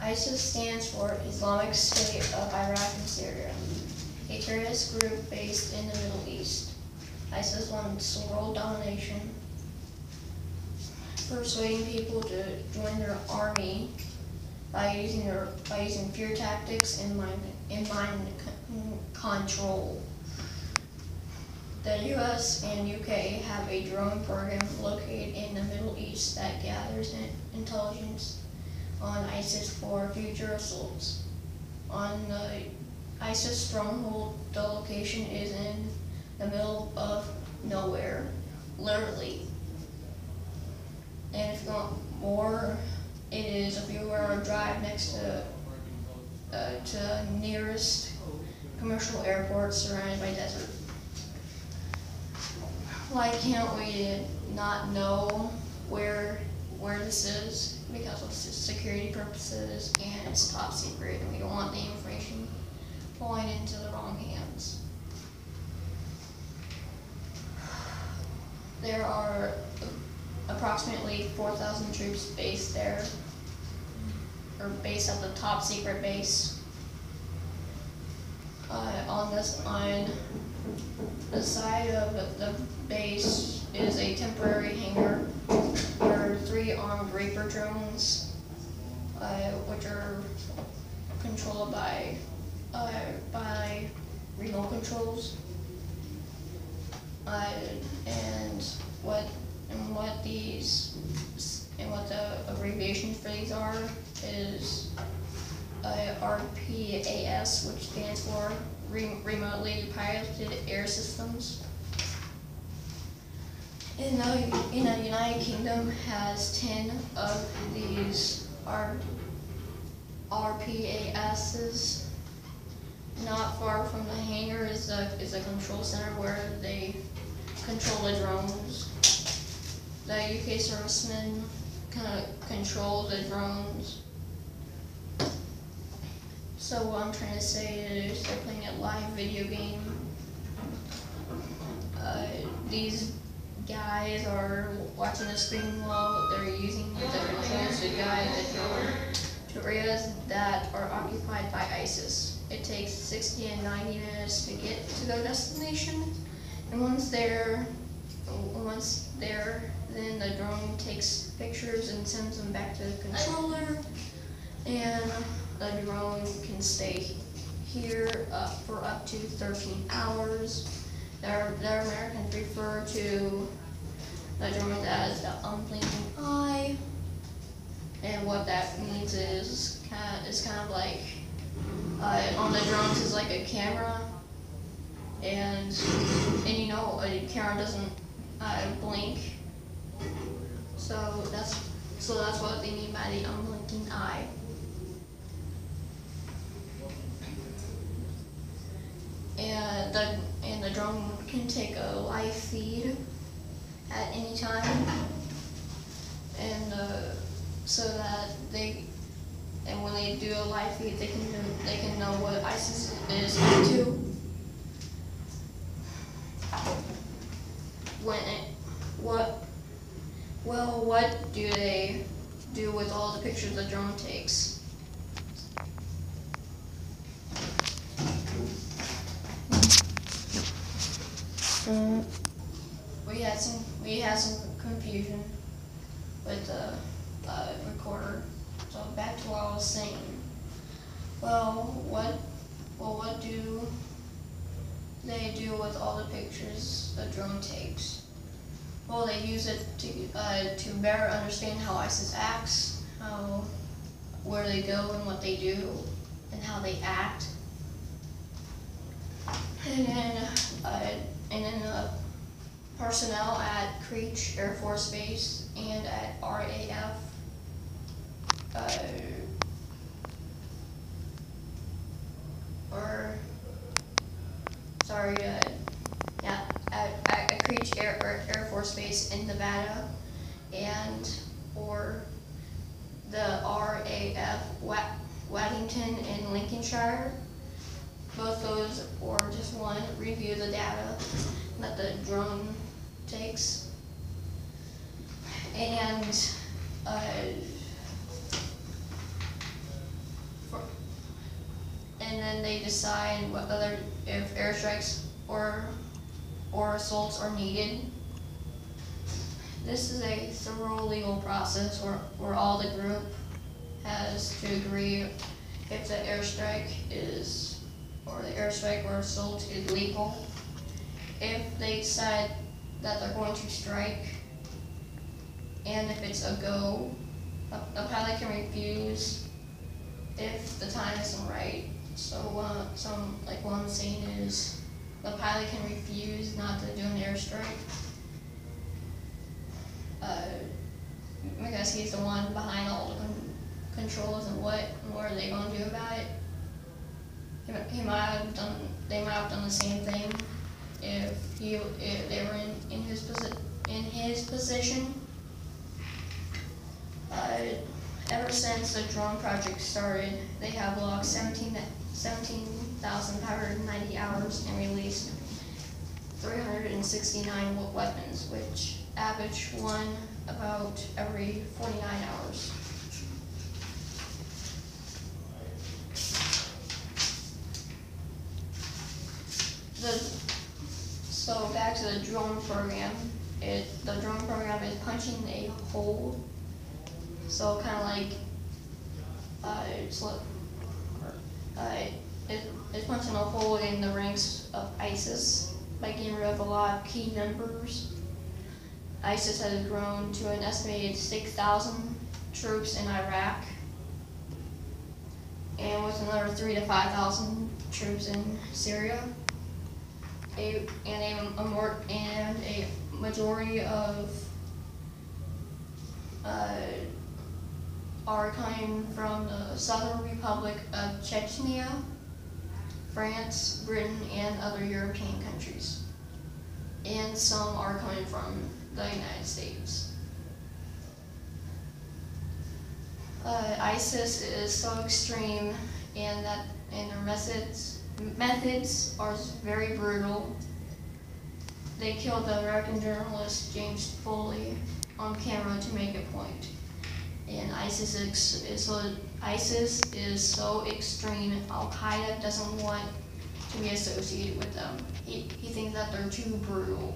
ISIS stands for Islamic State of Iraq and Syria, a terrorist group based in the Middle East. ISIS wants world domination, persuading people to join their army by using fear tactics and mind control. The U.S. and U.K. have a drone program located in the Middle East that gathers intelligence on ISIS for future assaults. On the ISIS stronghold, the location is in the middle of nowhere, literally. And if you want more, it is a few-hour drive next to nearest commercial airport surrounded by desert. Why can't we not know where this is? Because of security purposes, and it's top secret, and we don't want the information falling into the wrong hands. There are approximately 4,000 troops based there, or based at the top secret base. On the side of the base is a temporary hangar where 3 armed Reaper drones, which are controlled by remote controls, and what the abbreviation for these are is RPAS, which stands for Remotely Piloted Air Systems. In the United Kingdom has 10 of these RPASs. Not far from the hangar is a control center where they control the drones. The UK servicemen kind of control the drones. So what I'm trying to say is they're playing a live video game. These guys are watching the screen while they're using the controls to guide the drone to areas that are occupied by ISIS. It takes 60 and 90 minutes to get to their destination, and once there, then the drone takes pictures and sends them back to the controller, and the drone can stay here for up to 13 hours. The Americans refer to the drone as the unblinking eye, and what that means is kind of like on the drones is like a camera, and you know a camera doesn't blink, so that's what they mean by the unblinking eye. And the drone can take a live feed at any time, and so that when they do a live feed, they can know what ISIS is up to. What do they do with all the pictures the drone takes? We had some confusion with the recorder. So back to what I was saying. What do they do with all the pictures the drone takes? Well, they use it to better understand how ISIS acts, where they go and what they do, and how they act. And then personnel at Creech Air Force Base and at RAF at Creech Air Force Base in Nevada, or the RAF Waddington in Lincolnshire. Both those, or just one, review the data that the drone takes. And then they decide whether if airstrikes or assaults are needed. This is a thorough legal process where all the group has to agree if the airstrike or assault is legal. If they decide that they're going to strike, and if it's a go, a pilot can refuse if the time isn't right. So one scene is the pilot can refuse not to do an airstrike because he's the one behind all the controls, and what are they going to do about it? They might have done the same thing if they were in his position. Ever since the drone project started, they have logged 17,590 hours and released 369 weapons, which average one about every 49 hours. So back to the drone program. The drone program is punching a hole. So kind of like it's punching a hole in the ranks of ISIS by getting rid of a lot of key members. ISIS has grown to an estimated 6,000 troops in Iraq, and with another 3,000 to 5,000 troops in Syria. A majority of are coming from the Southern Republic of Chechnya, France, Britain, and other European countries. And some are coming from the United States. ISIS is so extreme and their methods are very brutal. They killed the American journalist James Foley on camera to make a point. And ISIS is so extreme, Al-Qaeda doesn't want to be associated with them. He thinks that they're too brutal.